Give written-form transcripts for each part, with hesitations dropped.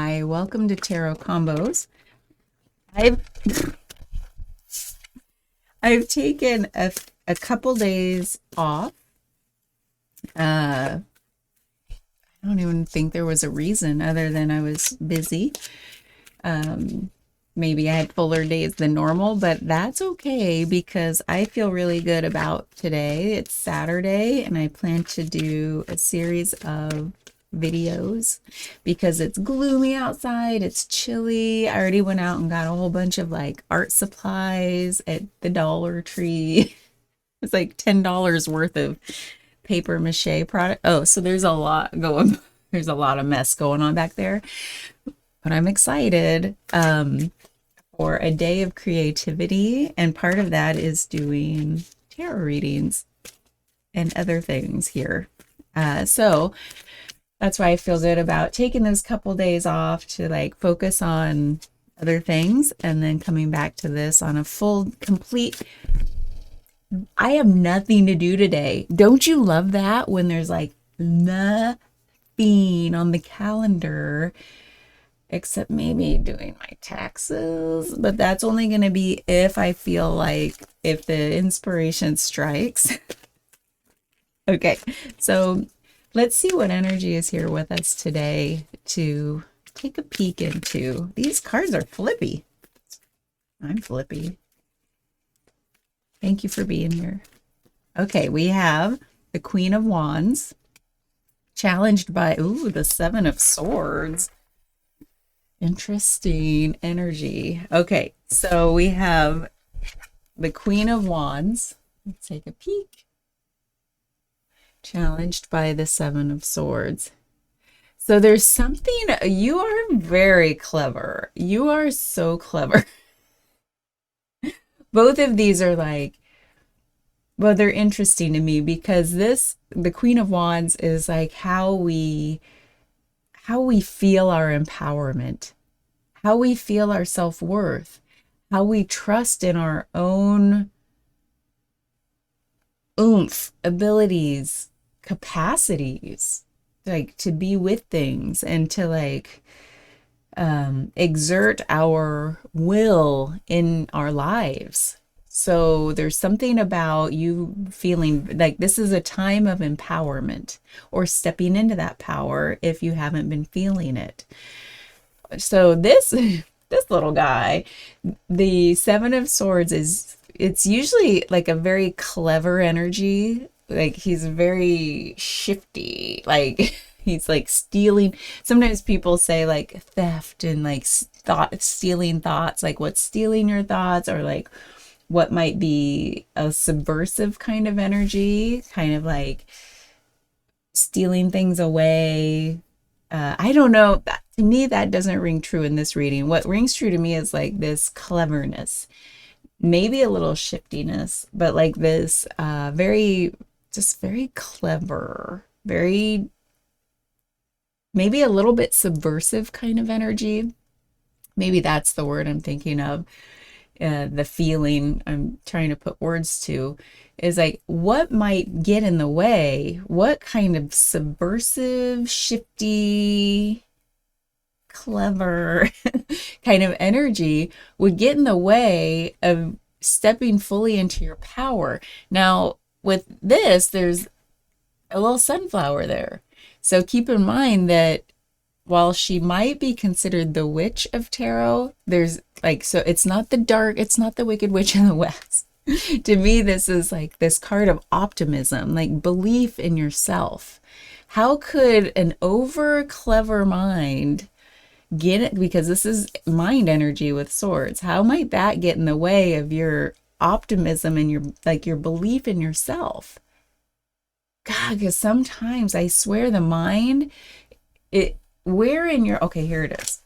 Hi, welcome to Tarot Combos. I've I've taken a couple days off. I don't even think there was a reason other than I was busy. Um, Maybe I had fuller days than normal, but that's okay because I feel really good about today. It's Saturday, and I plan to do a series of videos because it's gloomy outside, it's chilly. I already went out and got a whole bunch of like art supplies at the Dollar Tree. It's like $10 worth of paper mache product. Oh, so there's a lot going, there's a lot of mess going on back there, but I'm excited for a day of creativity. And part of that is doing tarot readings and other things here. So that's why I feel good about taking those couple days off to like focus on other things and then coming back to this on a full, complete. I have nothing to do today. Don't you love that when there's like nothing on the calendar except maybe doing my taxes? But that's only going to be if I feel like if the inspiration strikes. Okay, so let's see what energy is here with us today to take a peek into. These cards are flippy. I'm flippy. Thank you for being here. Okay, we have the Queen of Wands challenged by, ooh, the Seven of Swords. Interesting energy. Okay, so we have the Queen of Wands. Let's take a peek. Challenged by the Seven of Swords. So there's something, you are very clever. You are so clever. Both of these are like, well, they're interesting to me because the Queen of Wands is like how we feel our empowerment, how we feel our self-worth, how we trust in our own oomph, abilities, capacities, like to be with things and to like exert our will in our lives. So there's something about you feeling like this is a time of empowerment or stepping into that power if you haven't been feeling it. So this little guy, the Seven of Swords it's usually like a very clever energy. Like he's very shifty. Like he's like stealing. Sometimes people say like theft and like stealing thoughts, like what's stealing your thoughts, or like what might be a subversive kind of energy, kind of like stealing things away. I don't know. To me, that doesn't ring true in this reading. What rings true to me is like this cleverness, maybe a little shiftiness, but like this very clever, very, maybe a little bit subversive kind of energy. Maybe that's the word I'm thinking of. The feeling I'm trying to put words to is like what might get in the way, what kind of subversive, shifty, clever kind of energy would get in the way of stepping fully into your power. Now, with this, there's a little sunflower there. So keep in mind that while she might be considered the witch of tarot, there's like, so it's not the Wicked Witch in the West. To me, this is like this card of optimism, like belief in yourself. How could an over clever mind get it? Because this is mind energy with swords. How might that get in the way of your optimism and your belief in yourself? God, because sometimes I swear the mind, where in your, okay, here it is.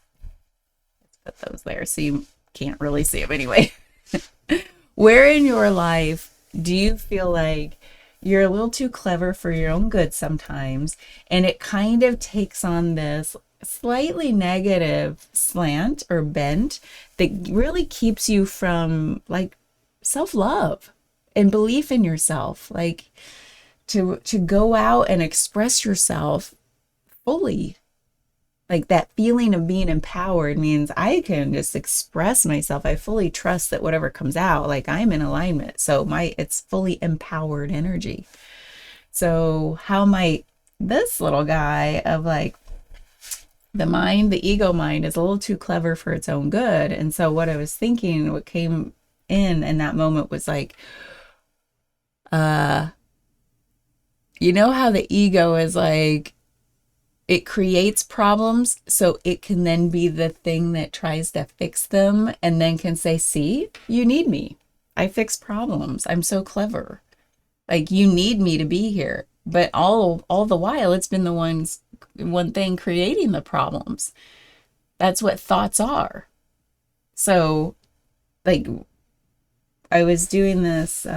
Let's put those there so you can't really see them anyway. Where in your life do you feel like you're a little too clever for your own good sometimes, and it kind of takes on this slightly negative slant or bent that really keeps you from like self-love and belief in yourself, like to go out and express yourself fully, like that feeling of being empowered means I can just express myself. I fully trust that whatever comes out, like I'm in alignment. So it's fully empowered energy. So how might this little guy of like the mind, the ego mind is a little too clever for its own good. And so what I was thinking, what came in that moment was like, uh, you know how the ego is like, it creates problems so it can then be the thing that tries to fix them and then can say, see, you need me. I fix problems. I'm so clever. Like you need me to be here. But all the while it's been the one thing creating the problems. That's what thoughts are. So like I was doing this,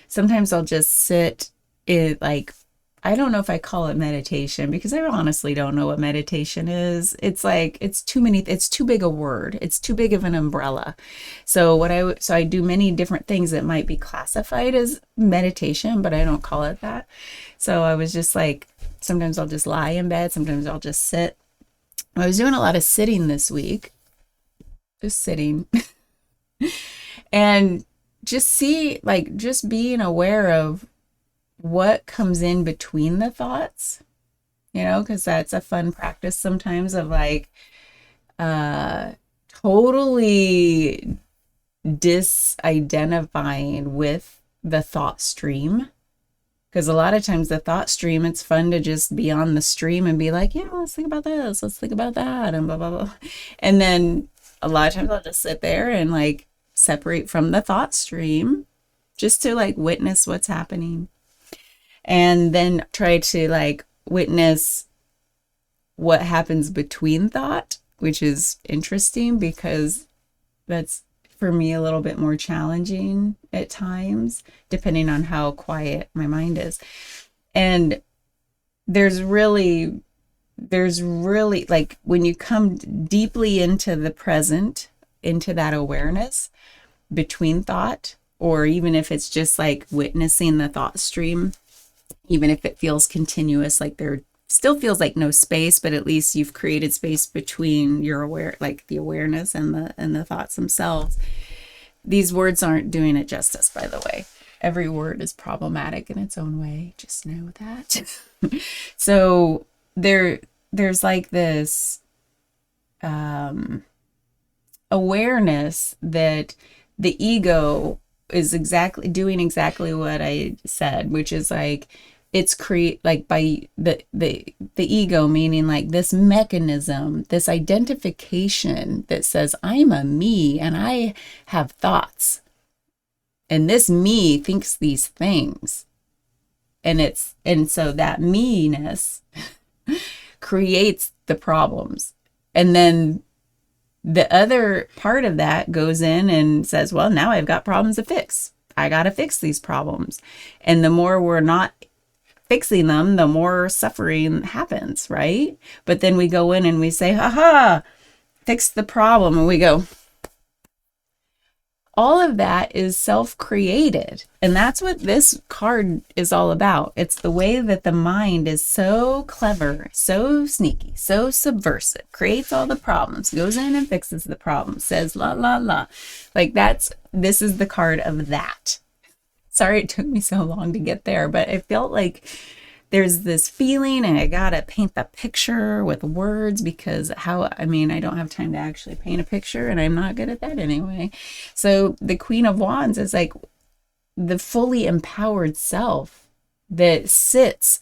sometimes I'll just sit in like, I don't know if I call it meditation because I honestly don't know what meditation is. It's like it's too big a word. It's too big of an umbrella. So I do many different things that might be classified as meditation, but I don't call it that. So I was just like, sometimes I'll just lie in bed, sometimes I'll just sit. I was doing a lot of sitting this week. Just sitting. And just just being aware of what comes in between the thoughts, because that's a fun practice sometimes of like totally disidentifying with the thought stream. Because a lot of times the thought stream, it's fun to just be on the stream and be like, yeah, let's think about this, let's think about that, and blah, blah, blah. And then a lot of times I'll just sit there and like separate from the thought stream just to like witness what's happening. And then try to like witness what happens between thought, which is interesting because that's for me a little bit more challenging at times, depending on how quiet my mind is. And there's really like when you come deeply into the present, into that awareness between thought, or even if it's just like witnessing the thought stream, even if it feels continuous, like there still feels like no space, but at least you've created space between your like the awareness and the thoughts themselves. These words aren't doing it justice, by the way. Every word is problematic in its own way. Just know that. So there's like this awareness that the ego is doing exactly what I said, which is like it's by the ego, meaning like this mechanism, this identification that says I'm a me and I have thoughts, and this me thinks these things, and so that me-ness creates the problems. And then the other part of that goes in and says, well, now I've got problems to fix. I got to fix these problems. And the more we're not fixing them, the more suffering happens, right? But then we go in and we say, haha, fix the problem. And we go, all of that is self-created. And that's what this card is all about. It's the way that the mind is so clever, so sneaky, so subversive, creates all the problems, goes in and fixes the problem, says la, la, la. Like this is the card of that. Sorry it took me so long to get there, but I felt like there's this feeling and I gotta paint the picture with words because I don't have time to actually paint a picture and I'm not good at that anyway. So the Queen of Wands is like the fully empowered self that sits,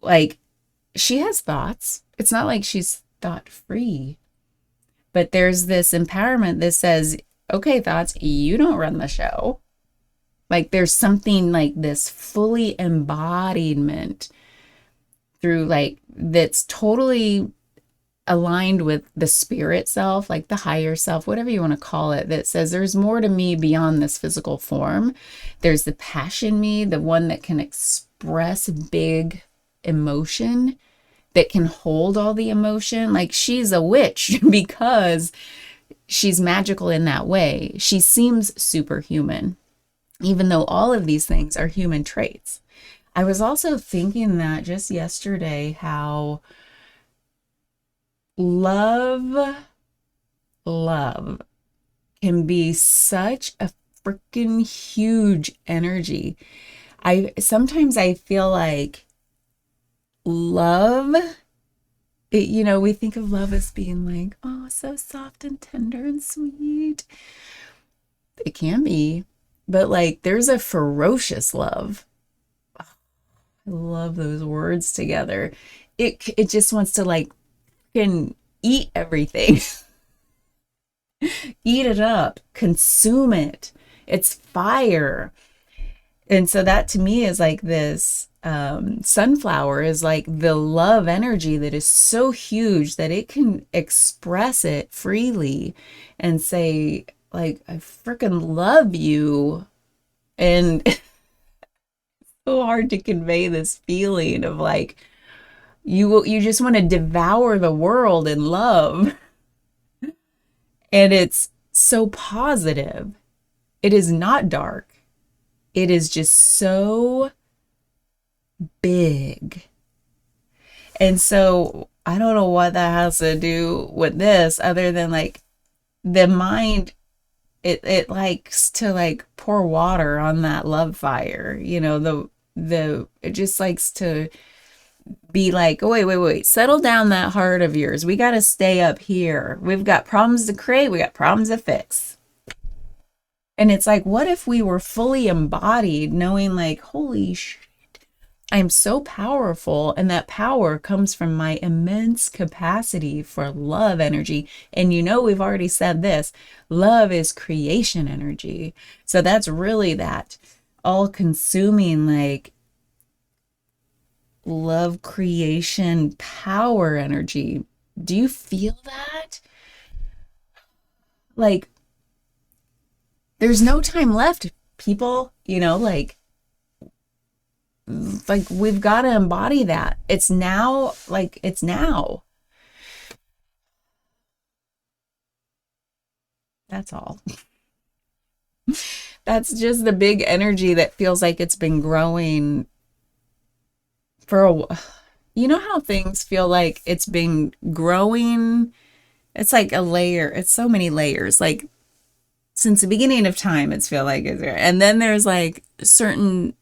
like she has thoughts. It's not like she's thought free, but there's this empowerment that says, okay, thoughts, you don't run the show. Like there's something like this fully embodiment through like that's totally aligned with the spirit self, like the higher self, whatever you want to call it, that says there's more to me beyond this physical form. There's the passion me, the one that can express big emotion, that can hold all the emotion. Like she's a witch because she's magical in that way. She seems superhuman, even though all of these things are human traits. I was also thinking that just yesterday how love, love can be such a freaking huge energy. I sometimes I feel like love, we think of love as being like, oh, so soft and tender and sweet. It can be, but like there's a ferocious love. I love those words together. It just wants to like can eat everything, eat it up, consume it. It's fire. And so that to me is like this sunflower is like the love energy that is so huge that it can express it freely and say, like, I freaking love you. And it's so hard to convey this feeling of like, you just want to devour the world in love. And it's so positive. It is not dark. It is just so big. And so I don't know what that has to do with this other than like the mind, it likes to like pour water on that love fire. It just likes to be like, oh, wait, settle down that heart of yours. We got to stay up here. We've got problems to create, we got problems to fix. And it's like, what if we were fully embodied, knowing like, holy shit, I'm so powerful, and that power comes from my immense capacity for love energy. And we've already said this, love is creation energy. So that's really that all consuming, like, love creation power energy. Do you feel that? Like, there's no time left, people, like we've got to embody that. It's now, like it's now. That's all. That's just the big energy that feels like it's been growing for you know how things feel like it's been growing? It's like a layer. It's so many layers. Like since the beginning of time, it's feel like it's there. And then there's like certain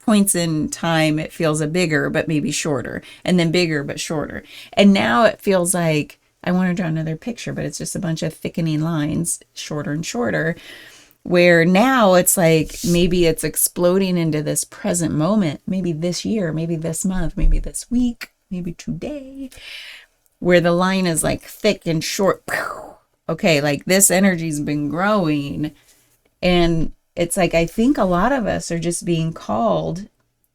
points in time it feels a bigger but maybe shorter, and then bigger but shorter. And now it feels like I want to draw another picture, but it's just a bunch of thickening lines, shorter and shorter, where now it's like maybe it's exploding into this present moment, maybe this year, maybe this month, maybe this week, maybe today, where the line is like thick and short. Okay, like this energy's been growing. And it's like, I think a lot of us are just being called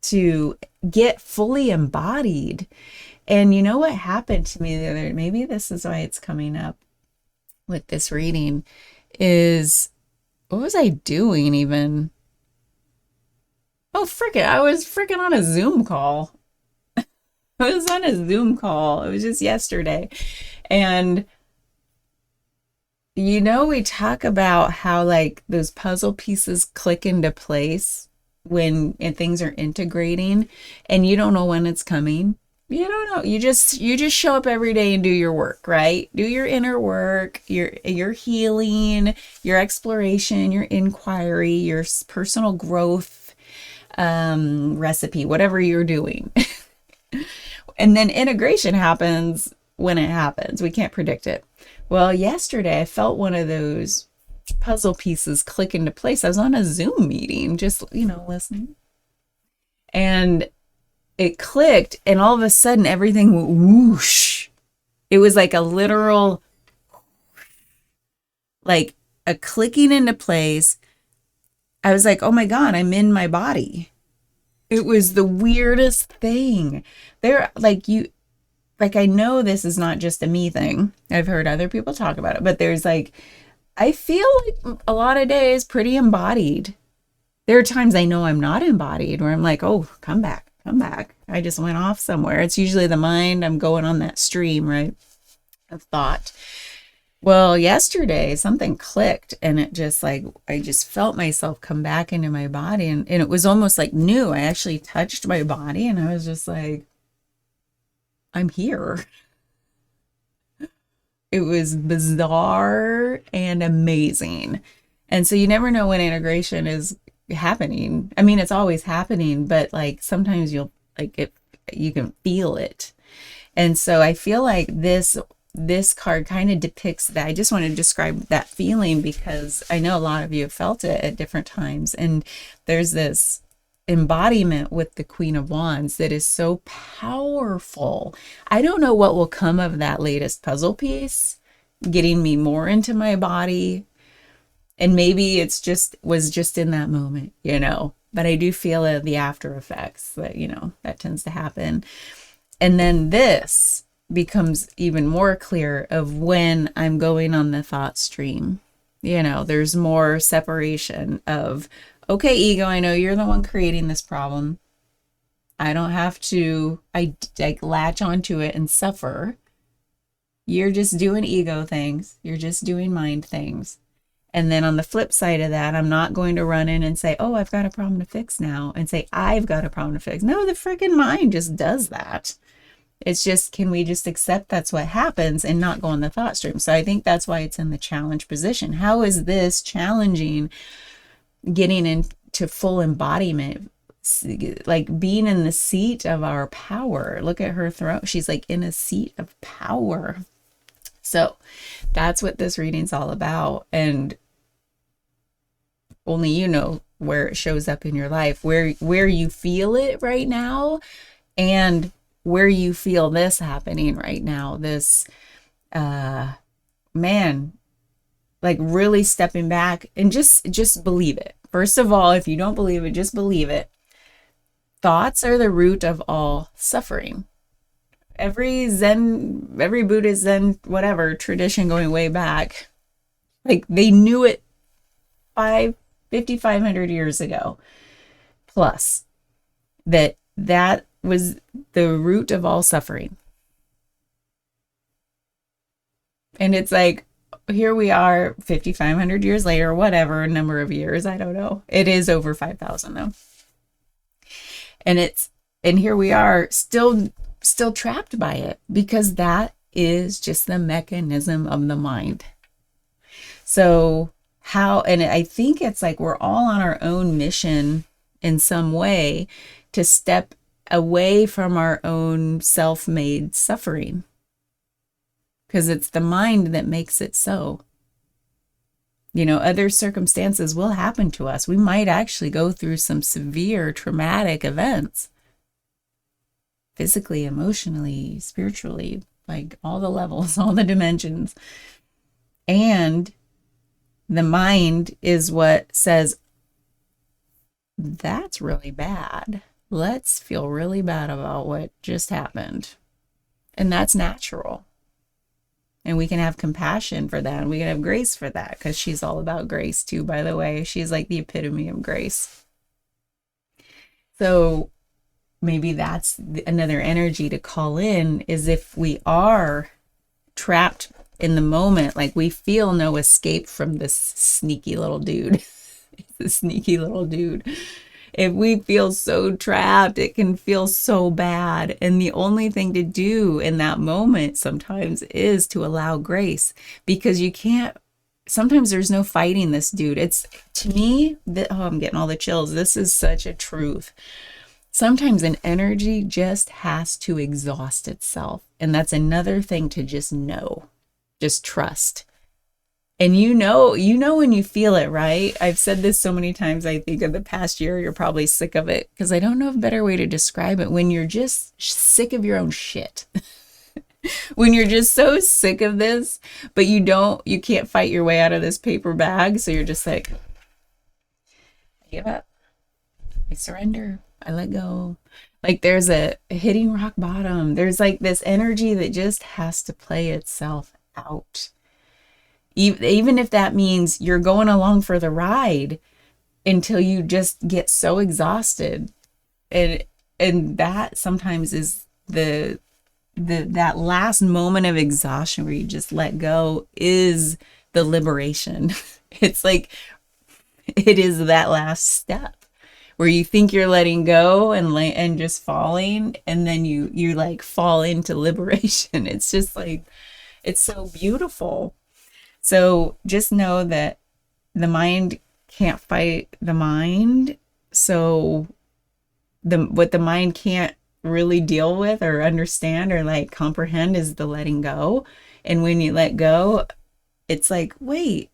to get fully embodied. And you know what happened to me the other, maybe this is why it's coming up with this reading, is what was I doing even? Oh, frick it. I was freaking on a Zoom call. I was on a Zoom call. It was just yesterday. And we talk about how like those puzzle pieces click into place when and things are integrating, and you don't know when it's coming. You don't know. You just show up every day and do your work, right? Do your inner work, your healing, your exploration, your inquiry, your personal growth recipe, whatever you're doing. And then integration happens when it happens. We can't predict it. Well, yesterday I felt one of those puzzle pieces click into place. I was on a Zoom meeting, just, listening. And it clicked, and all of a sudden everything went whoosh. It was like a literal, like a clicking into place. I was like, oh my God, I'm in my body. It was the weirdest thing. I know this is not just a me thing. I've heard other people talk about it, but there's like, I feel like a lot of days pretty embodied. There are times I know I'm not embodied where I'm like, oh, come back. I just went off somewhere. It's usually the mind. I'm going on that stream, right, of thought. Well, yesterday something clicked and it just like I just felt myself come back into my body and it was almost like new. I actually touched my body and I was just like, I'm here. It was bizarre and amazing. And so you never know when integration is happening. I mean, it's always happening, but like sometimes you'll like it, you can feel it. And so I feel like this card kind of depicts that. I just want to describe that feeling because I know a lot of you have felt it at different times. And there's this embodiment with the Queen of Wands that is so powerful. I don't know what will come of that latest puzzle piece, getting me more into my body. And maybe it's just was just in that moment, you know. But I do feel the after effects that, you know, that tends to happen. And then this becomes even more clear of when I'm going on the thought stream. You know, there's more separation of, okay, ego, I know you're the one creating this problem. I don't have to, I like latch onto it and suffer. You're just doing ego things. You're just doing mind things. And then on the flip side of that, I'm not going to run in and say, oh, I've got a problem to fix now and say, I've got a problem to fix. No, the freaking mind just does that. It's just, can we just accept that's what happens and not go on the thought stream? So I think that's why it's in the challenge position. How is this challenging getting into full embodiment? Like being in the seat of our power. Look at her throne. She's like in a seat of power. So that's what this reading's all about. And only you know where it shows up in your life, where you feel it right now, and where you feel this happening right now. This man, like really stepping back and just believe it. First of all, if you don't believe it, just believe it. Thoughts are the root of all suffering. Every Zen, every Buddhist Zen, whatever tradition going way back, like they knew it 5,500 years ago plus, that was the root of all suffering. And it's like, here we are 5,500 years later, whatever number of years, I don't know. It is over 5,000 though. And here we are still trapped by it because that is just the mechanism of the mind. So and I think it's like we're all on our own mission in some way to step away from our own self-made suffering, because it's the mind that makes it so. You know, other circumstances will happen to us. We might actually go through some severe traumatic events, physically, emotionally, spiritually, like all the levels, all the dimensions. And the mind is what says, that's really bad. Let's feel really bad about what just happened. And that's natural. And we can have compassion for that. And we can have grace for that, because she's all about grace too, by the way. She's like the epitome of grace. So maybe that's another energy to call in, is if we are trapped in the moment, like we feel no escape from this sneaky little dude. The sneaky little dude. If we feel so trapped, it can feel so bad. And the only thing to do in that moment sometimes is to allow grace, because you can't, sometimes there's no fighting this dude. It's, to me, I'm getting all the chills. This is such a truth. Sometimes an energy just has to exhaust itself. And that's another thing to just know, just trust. And you know when you feel it, right? I've said this so many times, I think, in the past year. You're probably sick of it, because I don't know a better way to describe it. When you're just sick of your own shit. When you're just so sick of this, but you can't fight your way out of this paper bag. So you're just like, I give up. I surrender. I let go. Like there's a hitting rock bottom. There's like this energy that just has to play itself out. Even if that means you're going along for the ride until you just get so exhausted. And that sometimes is the that last moment of exhaustion where you just let go is the liberation. It's like it is that last step where you think you're letting go and just falling, and then you like fall into liberation. It's just like it's so beautiful. So just know that the mind can't fight the mind. So the what the mind can't really deal with or understand or like comprehend is the letting go. And when you let go, it's like, wait,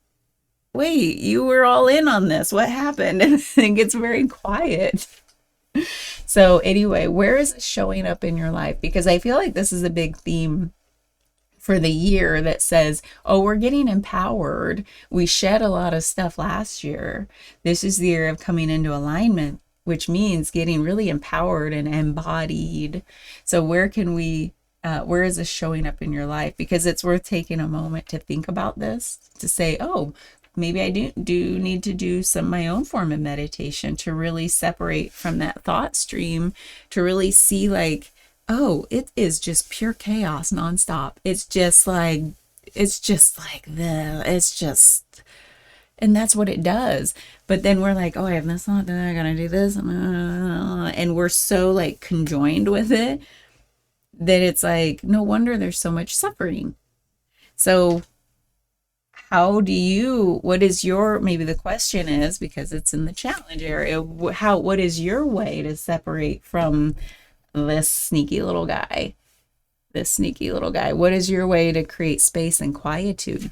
you were all in on this. What happened? And it gets very quiet. So anyway, where is it showing up in your life? Because I feel like this is a big theme for the year that says, oh, we're getting empowered. We shed a lot of stuff last year. This is the year of coming into alignment, which means getting really empowered and embodied. So where is this showing up in your life? Because it's worth taking a moment to think about this, to say, oh, maybe I do need to do my own form of meditation to really separate from that thought stream, to really see like, oh, it is just pure chaos nonstop. It's just, and that's what it does. But then we're like, oh, I have this thought, then I gotta do this, and we're so like conjoined with it that it's like, no wonder there's so much suffering. So what is your, maybe the question is, because it's in the challenge area, what is your way to separate from this sneaky little guy? What is your way to create space and quietude?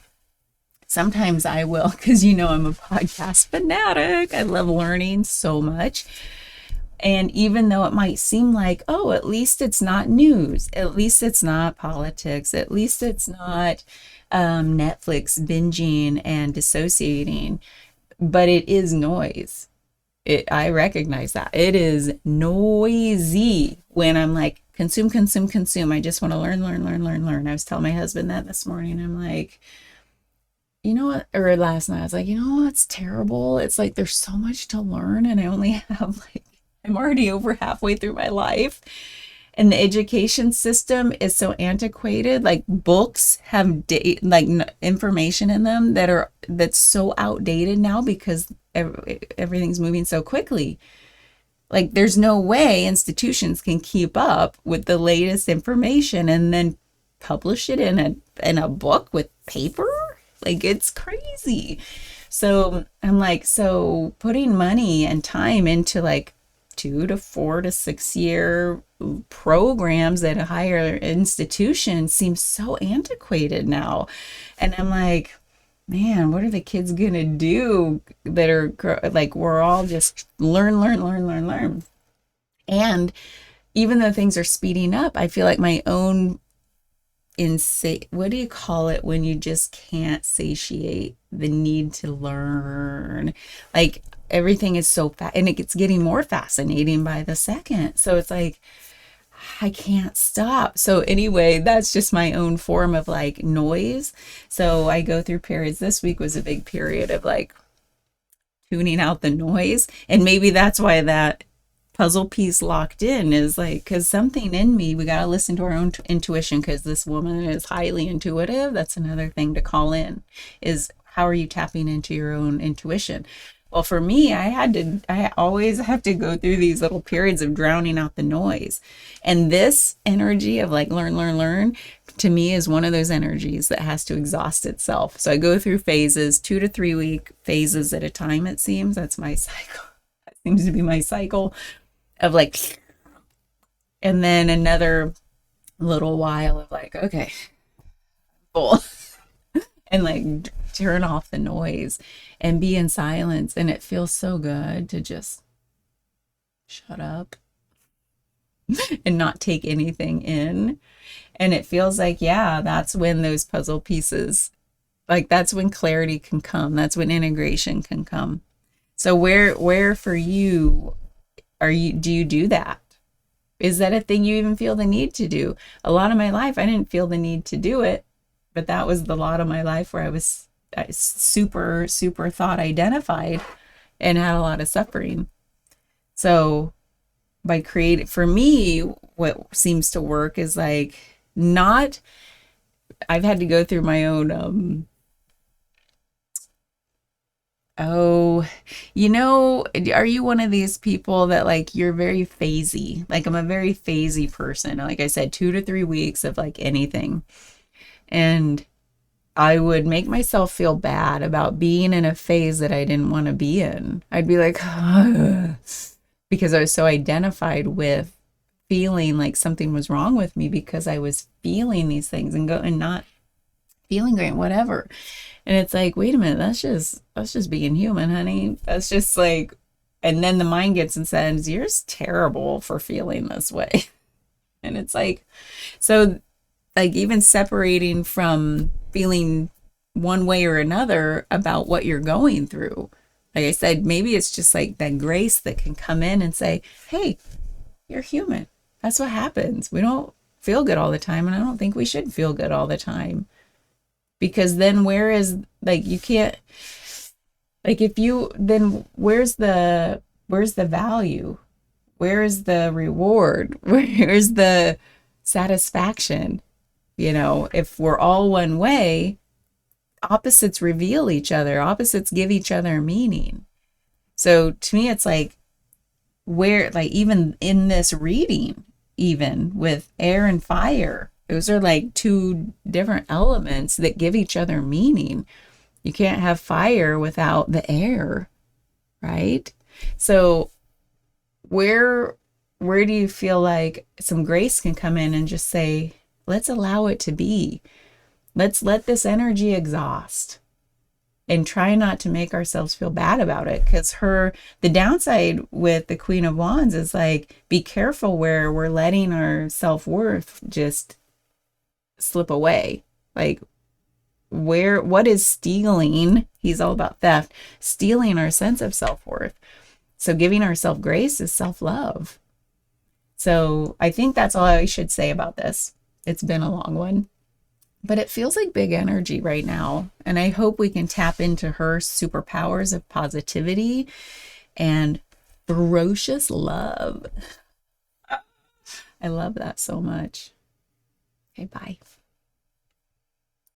Sometimes I will, because I'm a podcast fanatic. I love learning so much. And even though it might seem like, oh, at least it's not news, at least it's not politics, at least it's not Netflix binging and dissociating, but it is noise. I recognize that. It is noisy when I'm like, consume, consume, consume. I just want to learn, learn, learn, learn, learn. I was telling my husband that this morning. I'm like, you know what? Or last night, I was like, you know what's terrible? It's like there's so much to learn, and I only have like, I'm already over halfway through my life. And the education system is so antiquated. Like books have information in them that's so outdated now because everything's moving so quickly. Like there's no way institutions can keep up with the latest information and then publish it in a book with paper. Like it's crazy. So I'm like, so putting money and time into like 2 to 4 to 6 year programs at a higher institution seems so antiquated now. And I'm like, man, what are the kids gonna do that are like, we're all just learn, learn, learn, learn, learn. And even though things are speeding up, I feel like my own what do you call it when you just can't satiate the need to learn? Like everything is so fast, and it's getting more fascinating by the second. So it's like I can't stop. So anyway, that's just my own form of like noise. So I go through periods. This week was a big period of like tuning out the noise, and maybe that's why that puzzle piece locked in is like, because something in me, we got to listen to our own intuition, because this woman is highly intuitive. That's another thing to call in, is how are you tapping into your own intuition? Well, for me, I always have to go through these little periods of drowning out the noise. And this energy of like learn, learn, learn, to me is one of those energies that has to exhaust itself. So I go through phases, 2 to 3 week phases at a time, it seems. That's my cycle. That seems to be my cycle of like, and then another little while of like, okay, full, and like turn off the noise and be in silence. And it feels so good to just shut up and not take anything in. And it feels like, yeah, that's when those puzzle pieces, like that's when clarity can come. That's when integration can come. So where for you do you do that? Is that a thing you even feel the need to do? A lot of my life, I didn't feel the need to do it, but that was the lot of my life where I was super, super thought identified and had a lot of suffering. So for me, what seems to work is like not, I've had to go through my own, oh, are you one of these people that like you're very phasey? Like I'm a very phasey person. Like I said, 2 to 3 weeks of like anything. And I would make myself feel bad about being in a phase that I didn't want to be in. I'd be like, because I was so identified with feeling like something was wrong with me because I was feeling these things and not feeling great, whatever. And it's like, wait a minute, that's just being human, honey. That's just like, and then the mind gets and says, you're just terrible for feeling this way. And it's like, so like even separating from feeling one way or another about what you're going through. Like I said, maybe it's just like that grace that can come in and say, hey, you're human. That's what happens. We don't feel good all the time. And I don't think we should feel good all the time. Because then where is, like, you can't, like, if you, then where's the value? Where is the reward? Where's the satisfaction? If we're all one way, opposites reveal each other, opposites give each other meaning. So to me, it's like, where, like, even in this reading, even with air and fire, those are like two different elements that give each other meaning. You can't have fire without the air, right? So where where do you feel like some grace can come in and just say, let's allow it to be. Let's let this energy exhaust and try not to make ourselves feel bad about it. Because the downside with the Queen of Wands is like, be careful where we're letting our self-worth just slip away. Like, what is stealing? He's all about theft, stealing our sense of self-worth. So giving ourselves grace is self-love. So I think that's all I should say about this. It's been a long one, but it feels like big energy right now. And I hope we can tap into her superpowers of positivity and ferocious love. I love that so much. Okay, bye.